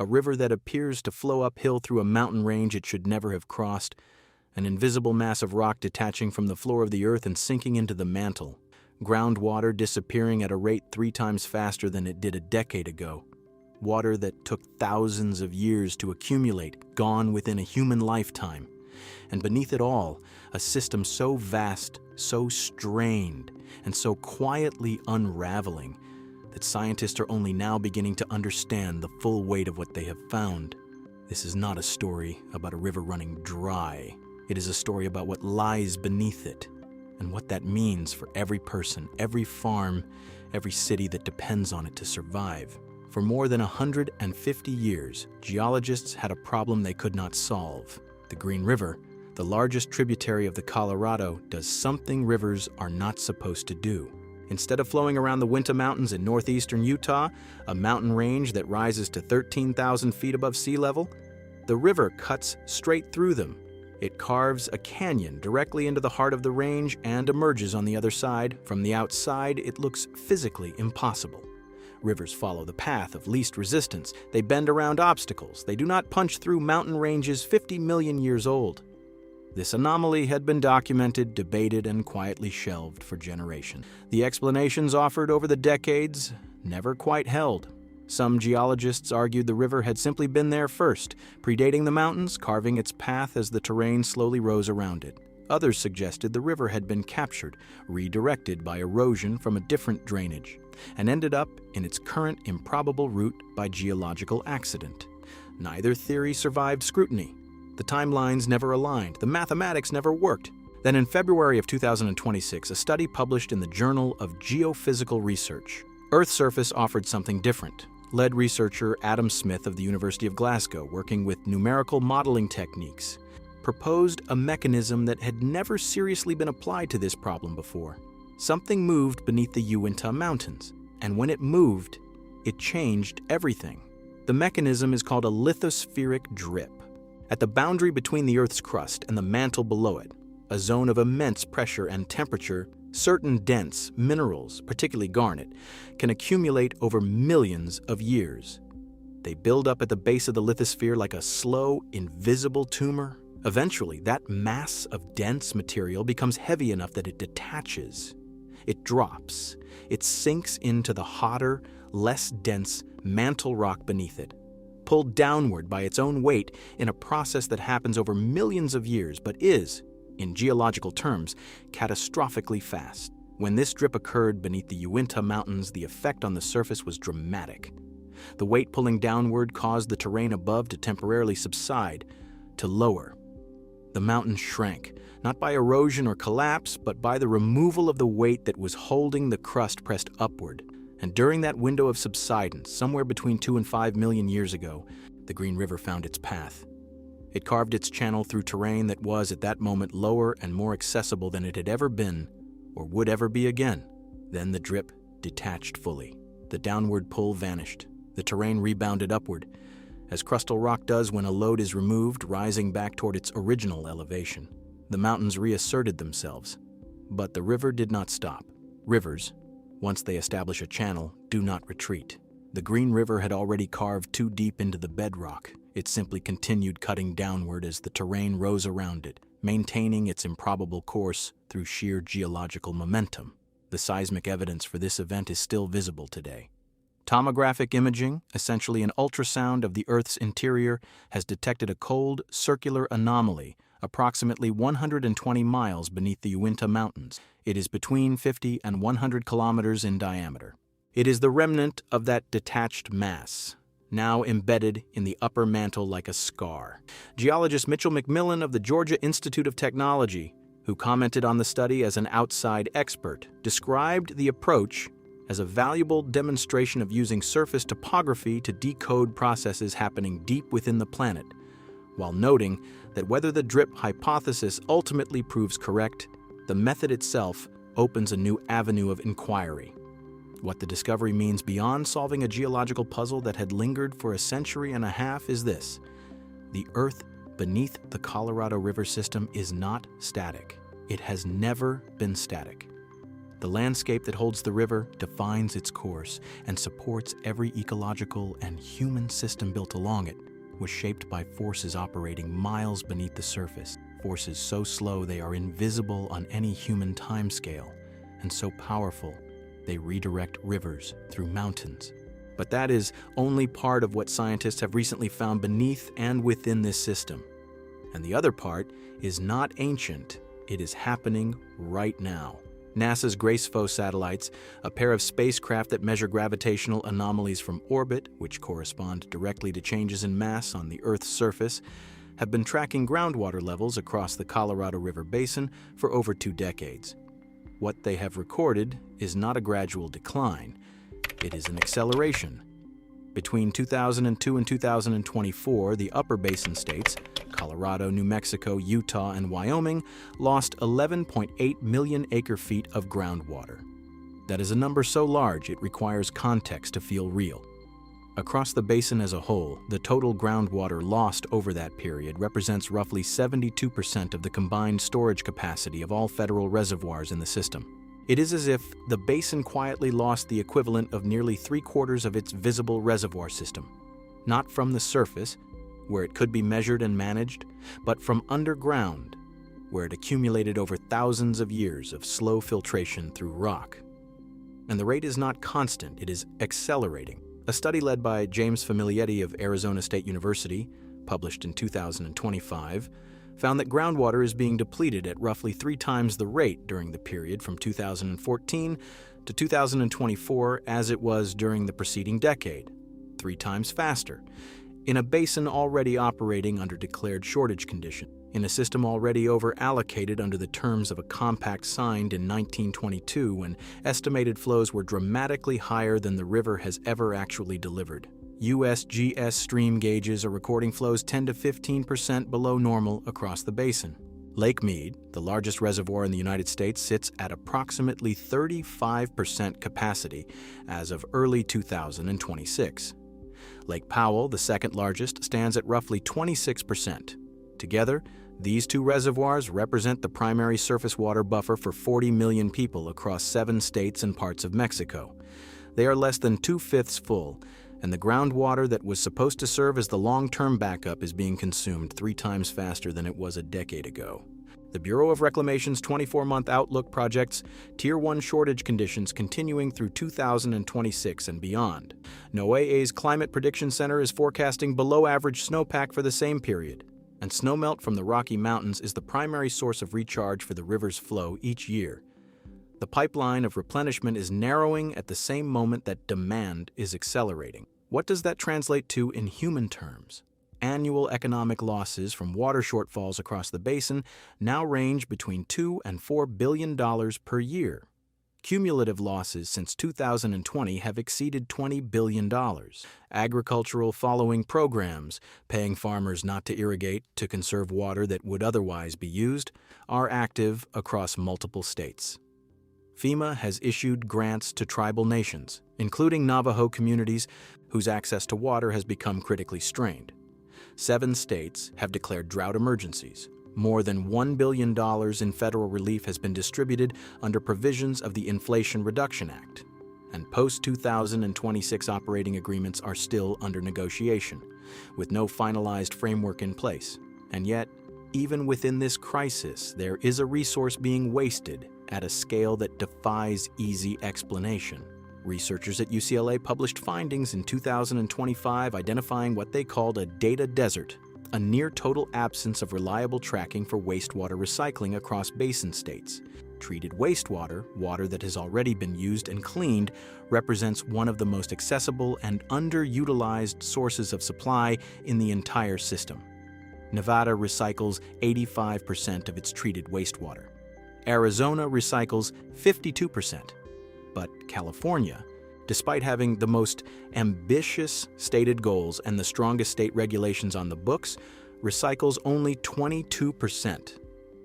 a river that appears to flow uphill through a mountain range it should never have crossed, an invisible mass of rock detaching from the floor of the earth and sinking into the mantle, groundwater disappearing at a rate 3 times faster than it did a decade ago, water that took thousands of years to accumulate, gone within a human lifetime, and beneath it all, a system so vast, so strained, and so quietly unraveling that scientists are only now beginning to understand the full weight of what they have found. This is not a story about a river running dry. It is a story about what lies beneath it, and what that means for every person, every farm, every city that depends on it to survive. For more than 150 years, geologists had a problem they could not solve. The Green River, the largest tributary of the Colorado, does something rivers are not supposed to do. Instead of flowing around the Uinta Mountains in northeastern Utah, a mountain range that rises to 13,000 feet above sea level, the river cuts straight through them. It carves a canyon directly into the heart of the range and emerges on the other side. From the outside, it looks physically impossible. Rivers follow the path of least resistance. They bend around obstacles. They do not punch through mountain ranges 50 million years old. This anomaly had been documented, debated, and quietly shelved for generations. The explanations offered over the decades never quite held. Some geologists argued the river had simply been there first, predating the mountains, carving its path as the terrain slowly rose around it. Others suggested the river had been captured, redirected by erosion from a different drainage, and ended up in its current improbable route by geological accident. Neither theory survived scrutiny. The timelines never aligned, the mathematics never worked. Then in February of 2026, a study published in the Journal of Geophysical Research. Earth's surface offered something different. Lead researcher Adam Smith of the University of Glasgow, working with numerical modeling techniques, proposed a mechanism that had never seriously been applied to this problem before. Something moved beneath the Uinta Mountains, and when it moved, it changed everything. The mechanism is called a lithospheric drip. At the boundary between the Earth's crust and the mantle below it, a zone of immense pressure and temperature, certain dense minerals, particularly garnet, can accumulate over millions of years. They build up at the base of the lithosphere like a slow, invisible tumor. Eventually, that mass of dense material becomes heavy enough that it detaches. It drops. It sinks into the hotter, less dense mantle rock beneath it, pulled downward by its own weight in a process that happens over millions of years but is, in geological terms, catastrophically fast. When this drip occurred beneath the Uinta Mountains, the effect on the surface was dramatic. The weight pulling downward caused the terrain above to temporarily subside, to lower. The mountain shrank, not by erosion or collapse, but by the removal of the weight that was holding the crust pressed upward. And during that window of subsidence, somewhere between 2 and 5 million years ago, the Green River found its path. It carved its channel through terrain that was at that moment lower and more accessible than it had ever been, or would ever be again. Then the drip detached fully. The downward pull vanished. The terrain rebounded upward, as crustal rock does when a load is removed, rising back toward its original elevation. The mountains reasserted themselves, but the river did not stop. Rivers, once they establish a channel, do not retreat. The Green River had already carved too deep into the bedrock. It simply continued cutting downward as the terrain rose around it, maintaining its improbable course through sheer geological momentum. The seismic evidence for this event is still visible today. Tomographic imaging, essentially an ultrasound of the Earth's interior, has detected a cold, circular anomaly approximately 120 miles beneath the Uinta Mountains. It is between 50 and 100 kilometers in diameter. It is the remnant of that detached mass, now embedded in the upper mantle like a scar. Geologist Mitchell McMillan of the Georgia Institute of Technology, who commented on the study as an outside expert, described the approach as a valuable demonstration of using surface topography to decode processes happening deep within the planet, while noting that whether the drip hypothesis ultimately proves correct, the method itself opens a new avenue of inquiry. What the discovery means beyond solving a geological puzzle that had lingered for a century and a half is this: the Earth beneath the Colorado River system is not static. It has never been static. The landscape that holds the river defines its course and supports every ecological and human system built along it, was shaped by forces operating miles beneath the surface, forces so slow they are invisible on any human timescale, and so powerful they redirect rivers through mountains. But that is only part of what scientists have recently found beneath and within this system. And the other part is not ancient, it is happening right now. NASA's GRACE-4 satellites, a pair of spacecraft that measure gravitational anomalies from orbit, which correspond directly to changes in mass on the Earth's surface, have been tracking groundwater levels across the Colorado River Basin for over 2 decades. What they have recorded is not a gradual decline, it is an acceleration. Between 2002 and 2024, the upper basin states, Colorado, New Mexico, Utah, and Wyoming, lost 11.8 million acre-feet of groundwater. That is a number so large it requires context to feel real. Across the basin as a whole, the total groundwater lost over that period represents roughly 72% of the combined storage capacity of all federal reservoirs in the system. It is as if the basin quietly lost the equivalent of nearly 3/4 of its visible reservoir system, not from the surface, where it could be measured and managed, but from underground, where it accumulated over thousands of years of slow filtration through rock. And the rate is not constant, it is accelerating. A study led by James Famiglietti of Arizona State University, published in 2025, found that groundwater is being depleted at roughly 3 times the rate during the period from 2014 to 2024 as it was during the preceding decade, 3 times faster, in a basin already operating under declared shortage condition, in a system already over-allocated under the terms of a compact signed in 1922 when estimated flows were dramatically higher than the river has ever actually delivered. USGS stream gauges are recording flows 10 to 15% below normal across the basin. Lake Mead, the largest reservoir in the United States, sits at approximately 35% capacity as of early 2026. Lake Powell, the second largest, stands at roughly 26%. Together, these 2 reservoirs represent the primary surface water buffer for 40 million people across 7 states and parts of Mexico. They are less than 2/5 full, and the groundwater that was supposed to serve as the long-term backup is being consumed 3 times faster than it was a decade ago. The Bureau of Reclamation's 24-month outlook projects Tier 1 shortage conditions continuing through 2026 and beyond. NOAA's Climate Prediction Center is forecasting below-average snowpack for the same period, and snowmelt from the Rocky Mountains is the primary source of recharge for the river's flow each year. The pipeline of replenishment is narrowing at the same moment that demand is accelerating. What does that translate to in human terms? Annual economic losses from water shortfalls across the basin now range between $2 and $4 billion per year. Cumulative losses since 2020 have exceeded $20 billion. Agricultural following programs, paying farmers not to irrigate to conserve water that would otherwise be used, are active across multiple states. FEMA has issued grants to tribal nations, including Navajo communities whose access to water has become critically strained. 7 states have declared drought emergencies. More than $1 billion in federal relief has been distributed under provisions of the Inflation Reduction Act, and post-2026 operating agreements are still under negotiation, with no finalized framework in place. And yet, even within this crisis, there is a resource being wasted at a scale that defies easy explanation. Researchers at UCLA published findings in 2025 identifying what they called a data desert, a near-total absence of reliable tracking for wastewater recycling across basin states. Treated wastewater, water that has already been used and cleaned, represents one of the most accessible and underutilized sources of supply in the entire system. Nevada recycles 85% of its treated wastewater. Arizona recycles 52%. But California, despite having the most ambitious stated goals and the strongest state regulations on the books, recycles only 22%.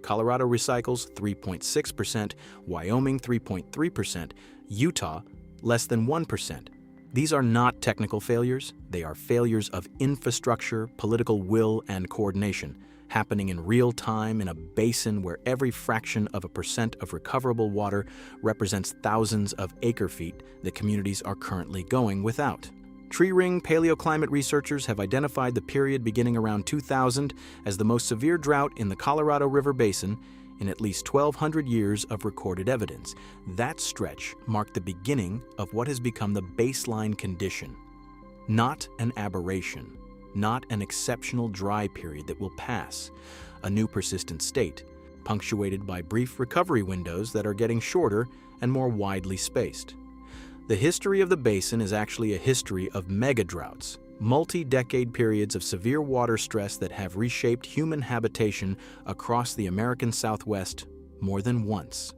Colorado recycles 3.6%, Wyoming 3.3%, Utah less than 1%. These are not technical failures, they are failures of infrastructure, political will, and coordination, happening in real time in a basin where every fraction of a percent of recoverable water represents thousands of acre-feet that communities are currently going without. Tree ring paleoclimate researchers have identified the period beginning around 2000 as the most severe drought in the Colorado River Basin in at least 1,200 years of recorded evidence. That stretch marked the beginning of what has become the baseline condition. Not an aberration, not an exceptional dry period that will pass, a new persistent state, punctuated by brief recovery windows that are getting shorter and more widely spaced. The history of the basin is actually a history of mega-droughts, multi-decade periods of severe water stress that have reshaped human habitation across the American Southwest more than once.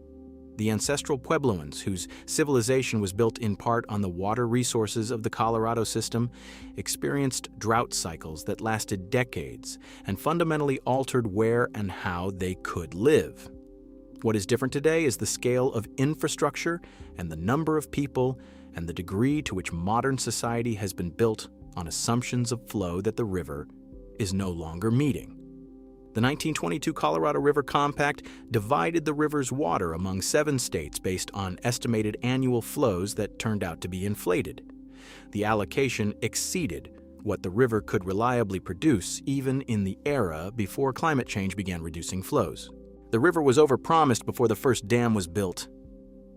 The ancestral Puebloans, whose civilization was built in part on the water resources of the Colorado system, experienced drought cycles that lasted decades and fundamentally altered where and how they could live. What is different today is the scale of infrastructure and the number of people and the degree to which modern society has been built on assumptions of flow that the river is no longer meeting. The 1922 Colorado River Compact divided the river's water among 7 states based on estimated annual flows that turned out to be inflated. The allocation exceeded what the river could reliably produce even in the era before climate change began reducing flows. The river was overpromised before the first dam was built,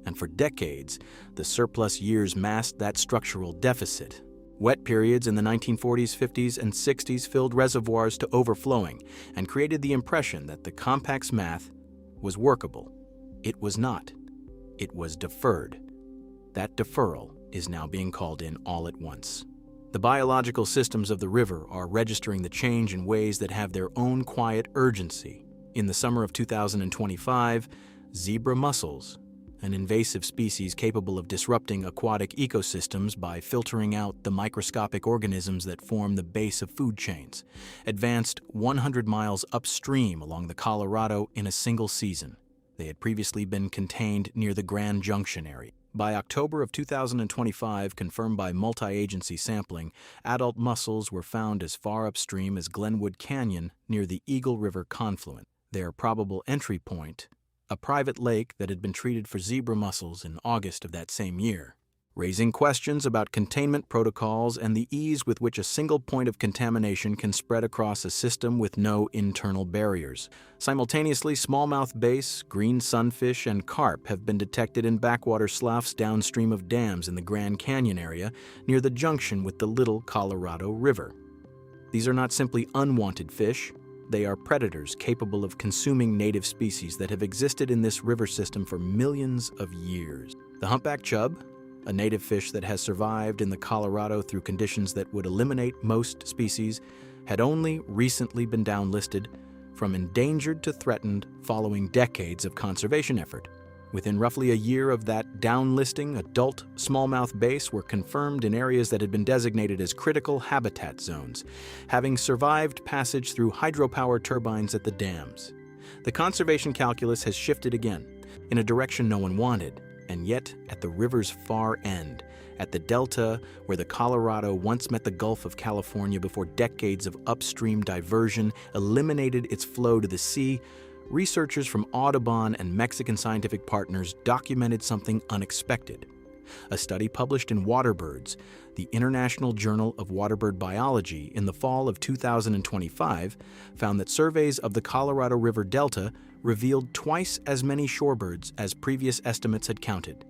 and for decades, the surplus years masked that structural deficit. Wet periods in the 1940s, 50s, and 60s filled reservoirs to overflowing and created the impression that the compact's math was workable. It was not. It was deferred. That deferral is now being called in all at once. The biological systems of the river are registering the change in ways that have their own quiet urgency. In the summer of 2025, zebra mussels, an invasive species capable of disrupting aquatic ecosystems by filtering out the microscopic organisms that form the base of food chains, advanced 100 miles upstream along the Colorado in a single season. They had previously been contained near the Grand Junction area. By October of 2025, confirmed by multi-agency sampling, adult mussels were found as far upstream as Glenwood Canyon near the Eagle River confluent. Their probable entry point, a private lake that had been treated for zebra mussels in August of that same year, raising questions about containment protocols and the ease with which a single point of contamination can spread across a system with no internal barriers. Simultaneously, smallmouth bass, green sunfish, and carp have been detected in backwater sloughs downstream of dams in the Grand Canyon area near the junction with the Little Colorado River. These are not simply unwanted fish. They are predators capable of consuming native species that have existed in this river system for millions of years. The humpback chub, a native fish that has survived in the Colorado through conditions that would eliminate most species, had only recently been downlisted from endangered to threatened following decades of conservation effort. Within roughly a year of that downlisting, adult smallmouth bass were confirmed in areas that had been designated as critical habitat zones, having survived passage through hydropower turbines at the dams. The conservation calculus has shifted again, in a direction no one wanted, and yet at the river's far end, at the delta where the Colorado once met the Gulf of California before decades of upstream diversion eliminated its flow to the sea, researchers from Audubon and Mexican scientific partners documented something unexpected. A study published in Waterbirds, the International Journal of Waterbird Biology, in the fall of 2025, found that surveys of the Colorado River Delta revealed twice as many shorebirds as previous estimates had counted.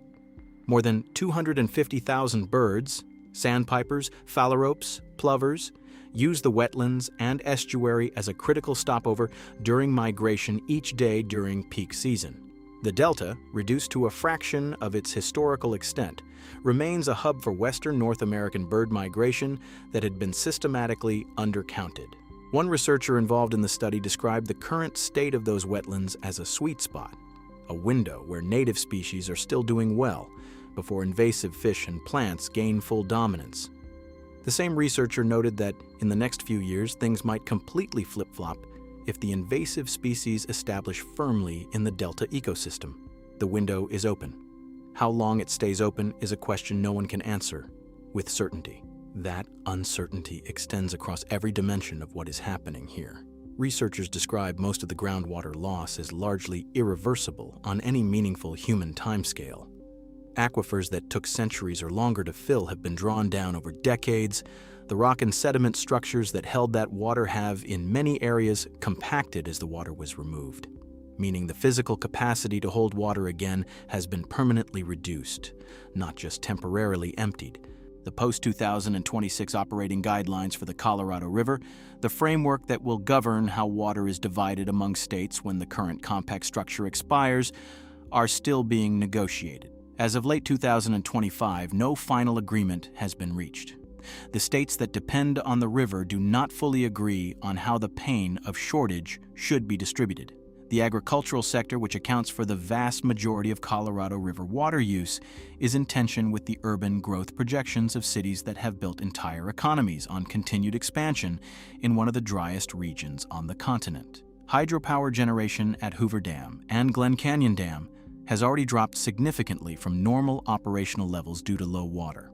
More than 250,000 birds, sandpipers, phalaropes, plovers, use the wetlands and estuary as a critical stopover during migration each day during peak season. The delta, reduced to a fraction of its historical extent, remains a hub for western North American bird migration that had been systematically undercounted. One researcher involved in the study described the current state of those wetlands as a sweet spot, a window where native species are still doing well before invasive fish and plants gain full dominance. The same researcher noted that in the next few years, things might completely flip-flop if the invasive species establish firmly in the delta ecosystem. The window is open. How long it stays open is a question no one can answer with certainty. That uncertainty extends across every dimension of what is happening here. researchers describe most of the groundwater loss as largely irreversible on any meaningful human timescale. Aquifers that took centuries or longer to fill have been drawn down over decades. The rock and sediment structures that held that water have, in many areas, compacted as the water was removed, meaning the physical capacity to hold water again has been permanently reduced, not just temporarily emptied. The post-2026 operating guidelines for the Colorado River, the framework that will govern how water is divided among states when the current compact structure expires, are still being negotiated. As of late 2025, no final agreement has been reached. The states that depend on the river do not fully agree on how the pain of shortage should be distributed. The agricultural sector, which accounts for the vast majority of Colorado River water use, is in tension with the urban growth projections of cities that have built entire economies on continued expansion in one of the driest regions on the continent. Hydropower generation at Hoover Dam and Glen Canyon Dam has already dropped significantly from normal operational levels due to low water.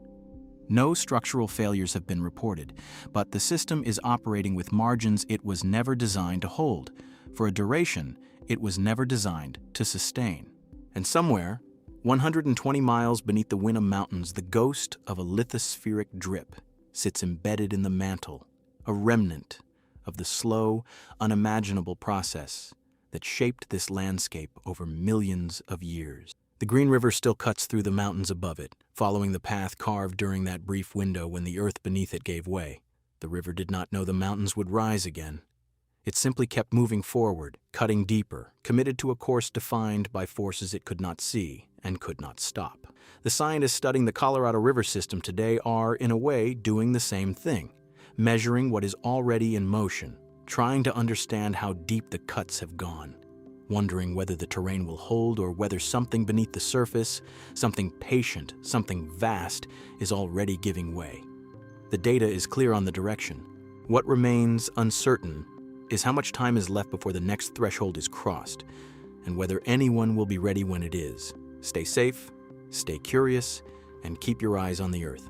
No structural failures have been reported, but the system is operating with margins it was never designed to hold, for a duration it was never designed to sustain. And somewhere, 120 miles beneath the Uinta Mountains, the ghost of a lithospheric drip sits embedded in the mantle, a remnant of the slow, unimaginable process that shaped this landscape over millions of years. The Green River still cuts through the mountains above it, following the path carved during that brief window when the earth beneath it gave way. The river did not know the mountains would rise again. It simply kept moving forward, cutting deeper, committed to a course defined by forces it could not see and could not stop. The scientists studying the Colorado River system today are, in a way, doing the same thing, measuring what is already in motion, trying to understand how deep the cuts have gone, wondering whether the terrain will hold or whether something beneath the surface, something patient, something vast, is already giving way. The data is clear on the direction. What remains uncertain is how much time is left before the next threshold is crossed, and whether anyone will be ready when it is. Stay safe, stay curious, and keep your eyes on the earth.